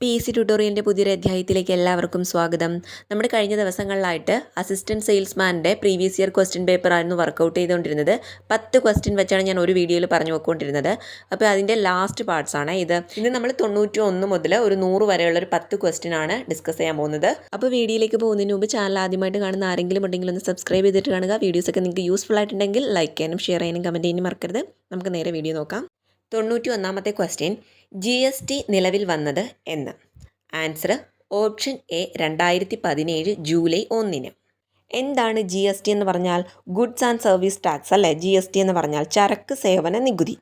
PC ട്യൂട്ടോറിയലിൻ്റെ പുതിയൊരു അധ്യായത്തിലേക്ക് എല്ലാവർക്കും സ്വാഗതം. നമ്മുടെ കഴിഞ്ഞ ദിവസങ്ങളിലായിട്ട് അസിസ്റ്റൻറ്റ് സെയിൽസ്മാൻ്റെ പ്രീവിയസ് ഇയർ ക്വസ്റ്റ്യൻ പേപ്പർ ആയിരുന്നു വർക്കൗട്ട് ചെയ്തുകൊണ്ടിരുന്നത്. 10 ക്വസ്റ്റ്യൻ വെച്ചാണ് ഞാൻ ഒരു വീഡിയോയിൽ പറഞ്ഞു പോയിക്കൊണ്ടിരുന്നത്. അപ്പോൾ അതിൻ്റെ ലാസ്റ്റ് പാർട്സ് ആണ് ഇത്. ഇന്ന് നമ്മൾ 91 മുതൽ ഒരു 100 വരെയുള്ള ഒരു 10 ക്വസ്റ്റ്യൻ ആണ് ഡിസ്കസ് ചെയ്യാൻ പോകുന്നത്. അപ്പോൾ വീഡിയോയിലേക്ക് പോകുന്നതിന് മുമ്പ് ചാനൽ ആദ്യമായിട്ട് കാണുന്ന ആരെങ്കിലും ഉണ്ടെങ്കിൽ ഒന്ന് സബ്സ്ക്രൈബ് ചെയ്തിട്ട് കാണുക. വീഡിയോസൊക്കെ നിങ്ങൾക്ക് യൂസ്ഫുൾ ആയിട്ടുണ്ടെങ്കിൽ ലൈക്ക് ചെയ്യാനും ഷെയർ ചെയ്യാനും കമൻറ്റ് ചെയ്യാനും മറക്കരുത്. നമുക്ക് നേരെ വീഡിയോ നോക്കാം. 91ാമത്തെ ക്വസ്റ്റ്യൻ, GST നിലവിൽ വന്നത് എന്ന്? Answer option A 2017 July 1. എന്താണ് GST എന്ന് പറഞ്ഞാൽ? ഗുഡ്സ് ആൻഡ് സർവീസ് ടാക്സ് അല്ലേ? GST എന്ന് പറഞ്ഞാൽ ചരക്ക് സേവന നികുതി.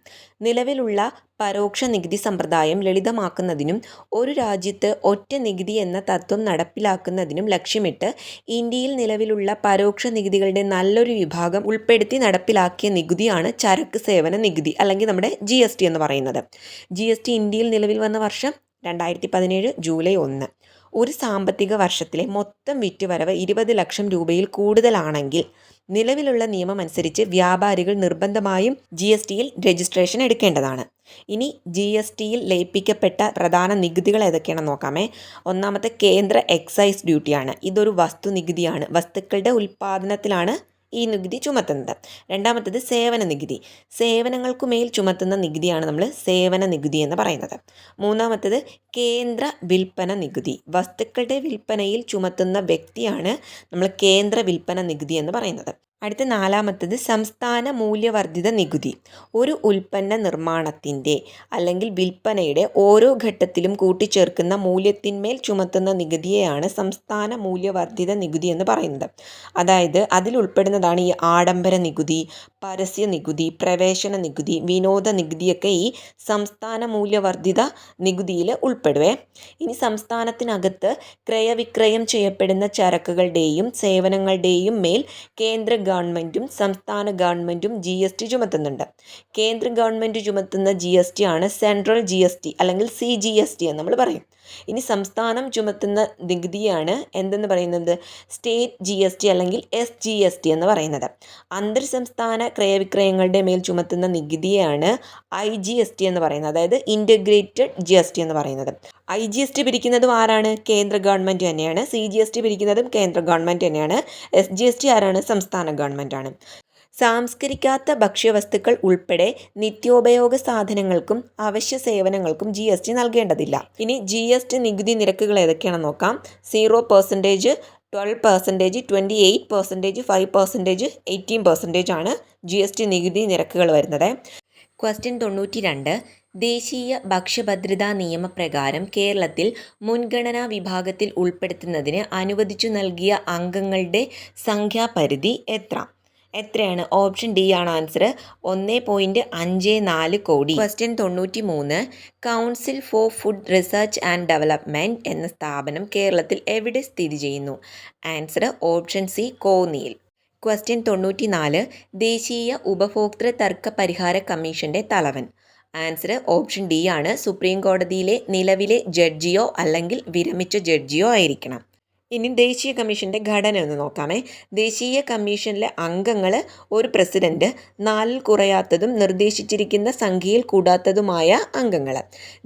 നിലവിലുള്ള പരോക്ഷ നികുതി സമ്പ്രദായം ലളിതമാക്കുന്നതിനും ഒരു രാജ്യത്ത് ഒറ്റ നികുതി എന്ന തത്വം നടപ്പിലാക്കുന്നതിനും ലക്ഷ്യമിട്ട് ഇന്ത്യയിൽ നിലവിലുള്ള പരോക്ഷ നികുതികളുടെ നല്ലൊരു വിഭാഗം ഉൾപ്പെടുത്തി നടപ്പിലാക്കിയ നികുതിയാണ് ചരക്ക് സേവന നികുതി അല്ലെങ്കിൽ നമ്മുടെ GST എന്ന് പറയുന്നത്. GST ഇന്ത്യയിൽ നിലവിൽ വന്ന വർഷം 2017 ജൂലൈ 1. ഒരു സാമ്പത്തിക വർഷത്തിലെ മൊത്തം വിറ്റുവരവ് 20 ലക്ഷം രൂപയിൽ കൂടുതലാണെങ്കിൽ നിലവിലുള്ള നിയമം അനുസരിച്ച് വ്യാപാരികൾ നിർബന്ധമായും GSTയിൽ രജിസ്ട്രേഷൻ എടുക്കേണ്ടതാണ്. ഇനി GSTയിൽ ലയിപ്പിക്കപ്പെട്ട പ്രധാന നികുതികൾ ഏതൊക്കെയാണെന്ന് നോക്കാമേ. ഒന്നാമത്തെ കേന്ദ്ര എക്സൈസ് ഡ്യൂട്ടിയാണ്. ഇതൊരു വസ്തു നികുതിയാണ്. വസ്തുക്കളുടെ ഉൽപ്പാദനത്തിലാണ് ഈ നികുതി ചുമത്തുന്നത്. രണ്ടാമത്തേത് സേവന നികുതി. സേവനങ്ങൾക്കുമേൽ ചുമത്തുന്ന നികുതിയാണ് നമ്മൾ സേവന നികുതി എന്ന് പറയുന്നത്. മൂന്നാമത്തേത് കേന്ദ്ര വിൽപ്പന നികുതി. വസ്തുക്കളുടെ വിൽപ്പനയിൽ ചുമത്തുന്ന വ്യക്തിയാണ് നമ്മൾ കേന്ദ്ര വിൽപ്പന നികുതി എന്ന് പറയുന്നത്. അടുത്ത നാലാമത്തേത് സംസ്ഥാന മൂല്യവർദ്ധിത നികുതി. ഒരു ഉൽപ്പന്ന നിർമ്മാണത്തിൻ്റെ അല്ലെങ്കിൽ വിൽപ്പനയുടെ ഓരോ ഘട്ടത്തിലും കൂട്ടിച്ചേർക്കുന്ന മൂല്യത്തിന്മേൽ ചുമത്തുന്ന നികുതിയെയാണ് സംസ്ഥാന മൂല്യവർദ്ധിത നികുതി എന്ന് പറയുന്നത്. അതായത് അതിൽ ഉൾപ്പെടുന്നതാണ് ഈ ആഡംബര നികുതി, പരസ്യ നികുതി, പ്രവേശന നികുതി, വിനോദ നികുതിയൊക്കെ ഈ സംസ്ഥാന മൂല്യവർദ്ധിത നികുതിയിൽ ഉൾപ്പെടുവേ. ഇനി സംസ്ഥാനത്തിനകത്ത് ക്രയവിക്രയം ചെയ്യപ്പെടുന്ന ചരക്കുകളുടെയും സേവനങ്ങളുടെയും മേൽ കേന്ദ്ര ഗവൺമെൻറ്റും സംസ്ഥാന ഗവൺമെൻറ്റും GST ചുമത്തുന്നുണ്ട്. കേന്ദ്ര ഗവൺമെൻറ് ചുമത്തുന്ന GST ആണ് സെൻട്രൽ GST അല്ലെങ്കിൽ CGST എന്ന് നമ്മൾ പറയും. ഇനി സംസ്ഥാനം ചുമത്തുന്ന നികുതിയാണ് എന്തെന്ന് പറയുന്നത്? സ്റ്റേറ്റ് GST അല്ലെങ്കിൽ SGST എന്ന് പറയുന്നത്. അന്തർ സംസ്ഥാന ക്രയവിക്രയങ്ങളുടെ മേൽ ചുമത്തുന്ന നികുതിയാണ് IGST എന്ന് പറയുന്നത്, അതായത് ഇൻ്റഗ്രേറ്റഡ് GST എന്ന് പറയുന്നത്. IGST പിരിക്കുന്നതും ആരാണ്? കേന്ദ്ര ഗവൺമെൻറ് തന്നെയാണ്. CGST പിരിക്കുന്നതും കേന്ദ്ര ഗവൺമെൻറ് തന്നെയാണ്. SGST ആരാണ്? സംസ്ഥാന ഗവൺമെൻറ്റാണ്. സംസ്കരിക്കാത്ത ഭക്ഷ്യവസ്തുക്കൾ ഉൾപ്പെടെ നിത്യോപയോഗ സാധനങ്ങൾക്കും അവശ്യ സേവനങ്ങൾക്കും GST നൽകേണ്ടതില്ല. ഇനി GST നികുതി നിരക്കുകൾ ഏതൊക്കെയാണെന്ന് നോക്കാം. 0%, 12%, 28%, 5%, 18% ആണ് GST നികുതി നിരക്കുകൾ വരുന്നത്. ക്വസ്റ്റ്യൻ 92, ദേശീയ ഭക്ഷ്യഭദ്രതാ നിയമപ്രകാരം കേരളത്തിൽ മുൻഗണനാ വിഭാഗത്തിൽ ഉൾപ്പെടുത്തുന്നതിന് അനുവദിച്ചു നൽകിയ അംഗങ്ങളുടെ സംഖ്യാപരിധി എത്രയാണ്? ഓപ്ഷൻ ഡി ആണ് ആൻസർ. 1.54 കോടി. Question 93, council for food research and development എന്ന സ്ഥാപനം കേരളത്തിൽ എവിടെ സ്ഥിതി ചെയ്യുന്നു? ആൻസർ ഓപ്ഷൻ സി, കോന്നിയിൽ. ക്വസ്റ്റ്യൻ 94, ദേശീയ ഉപഭോക്തൃ തർക്ക പരിഹാര കമ്മീഷൻ്റെ തലവൻ? ആൻസർ ഓപ്ഷൻ ഡി ആണ്. സുപ്രീം കോടതിയിലെ നിലവിലെ ജഡ്ജിയോ അല്ലെങ്കിൽ വിരമിച്ച ജഡ്ജിയോ ആയിരിക്കണം. ഇനി ദേശീയ കമ്മീഷൻ്റെ ഘടന ഒന്ന് നോക്കാമേ. ദേശീയ കമ്മീഷനിലെ അംഗങ്ങൾ ഒരു പ്രസിഡന്റ്, 4 കുറയാത്തതും നിർദ്ദേശിച്ചിരിക്കുന്ന സംഖ്യയിൽ കൂടാത്തതുമായ അംഗങ്ങൾ.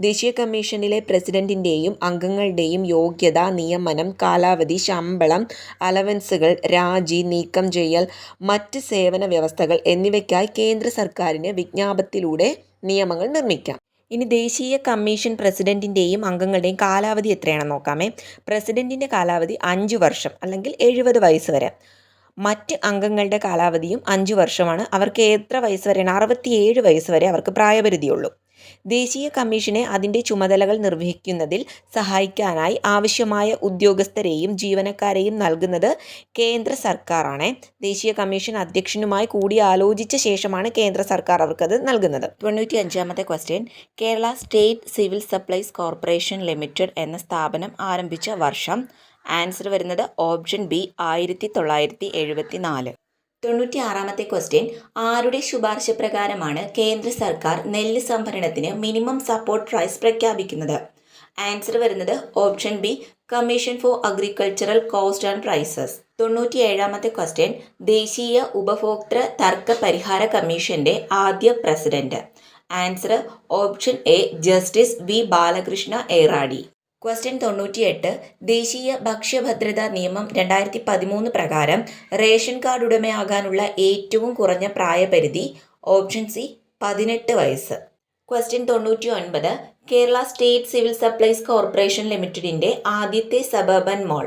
ദേശീയ കമ്മീഷനിലെ പ്രസിഡന്റിൻ്റെയും അംഗങ്ങളുടെയും യോഗ്യത, നിയമനം, കാലാവധി, ശമ്പളം, അലവൻസുകൾ, രാജി, നീക്കം ചെയ്യൽ, മറ്റ് സേവന വ്യവസ്ഥകൾ എന്നിവയ്ക്കായി കേന്ദ്ര സർക്കാരിന് വിജ്ഞാപനത്തിലൂടെ നിയമങ്ങൾ നിർമ്മിക്കാം. ഇനി ദേശീയ കമ്മീഷൻ പ്രസിഡന്റിൻ്റെയും അംഗങ്ങളുടെയും കാലാവധി എത്രയാണെന്ന് നോക്കാമേ. പ്രസിഡന്റിൻ്റെ കാലാവധി 5 വർഷം അല്ലെങ്കിൽ 70 വയസ്സ് വരെ. മറ്റ് അംഗങ്ങളുടെ കാലാവധിയും 5 വർഷമാണ്. അവർക്ക് എത്ര വയസ്സ് വരെയാണ്? 67 വയസ്സ് വരെ അവർക്ക് പ്രായപരിധിയുള്ളൂ. ദേശീയ കമ്മീഷനെ അതിൻ്റെ ചുമതലകൾ നിർവഹിക്കുന്നതിൽ സഹായിക്കാനായി ആവശ്യമായ ഉദ്യോഗസ്ഥരെയും ജീവനക്കാരെയും നൽകുന്നത് കേന്ദ്ര സർക്കാരാണ്. ദേശീയ കമ്മീഷൻ അധ്യക്ഷനുമായി കൂടിയാലോചിച്ച ശേഷമാണ് കേന്ദ്ര സർക്കാർ അവർക്കത് നൽകുന്നത്. 95ാമത്തെ question, Kerala state civil supplies corporation limited എന്ന സ്ഥാപനം ആരംഭിച്ച വർഷം? ആൻസർ വരുന്നത് ഓപ്ഷൻ ബി, 1974. 96ാമത്തെ ക്വസ്റ്റ്യൻ, ആരുടെ ശുപാർശ പ്രകാരമാണ് കേന്ദ്ര സർക്കാർ നെല്ല് സംഭരണത്തിന് മിനിമം സപ്പോർട്ട് പ്രൈസ് പ്രഖ്യാപിക്കുന്നത്? ആൻസർ വരുന്നത് option B, commission for agricultural cost and prices. 97ാമത്തെ ക്വസ്റ്റ്യൻ, ദേശീയ ഉപഭോക്തൃ തർക്ക പരിഹാര കമ്മീഷന്റെ ആദ്യ president? Answer option A, justice V Balakrishna Eradi. Question 98 ദേശീയ ഭക്ഷ്യഭദ്രതാ നിയമം 2013 പ്രകാരം റേഷൻ കാർഡ് ഉടമയാകാനുള്ള ഏറ്റവും കുറഞ്ഞ പ്രായപരിധി ഓപ്ഷൻ സി 18 വയസ്സ്. Question 99 Kerala state civil supplies corporation ലിമിറ്റഡിൻ്റെ ആദ്യത്തെ സബർബൻ മോൾ.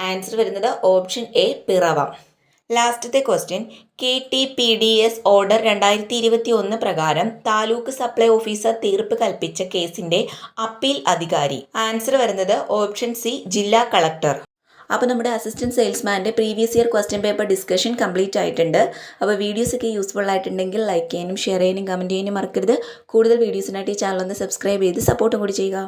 ആൻസർ വരുന്നത് ഓപ്ഷൻ എ പിറവം. ലാസ്റ്റത്തെ ക്വസ്റ്റ്യൻ KTPDS ഓർഡർ 2021 പ്രകാരം താലൂക്ക് സപ്ലൈ ഓഫീസർ തീർപ്പ് കൽപ്പിച്ച കേസിൻ്റെ അപ്പീൽ അധികാരി. ആൻസർ വരുന്നത് ഓപ്ഷൻ സി ജില്ലാ കളക്ടർ. അപ്പോൾ നമ്മുടെ അസിസ്റ്റൻറ്റ് സെയിൽസ്മാൻ്റെ previous year question paper discussion complete ആയിട്ടുണ്ട്. അപ്പോൾ വീഡിയോസൊക്കെ യൂസ്ഫുൾ ആയിട്ടുണ്ടെങ്കിൽ ലൈക്ക് ചെയ്യാനും ഷെയർ ചെയ്യാനും കമൻറ്റ് ചെയ്യാനും മറക്കരുത്. കൂടുതൽ വീഡിയോസിനായിട്ട് ഈ ചാനൽ ഒന്ന് സബ്സ്ക്രൈബ് ചെയ്ത് സപ്പോർട്ടും കൂടി ചെയ്യുക.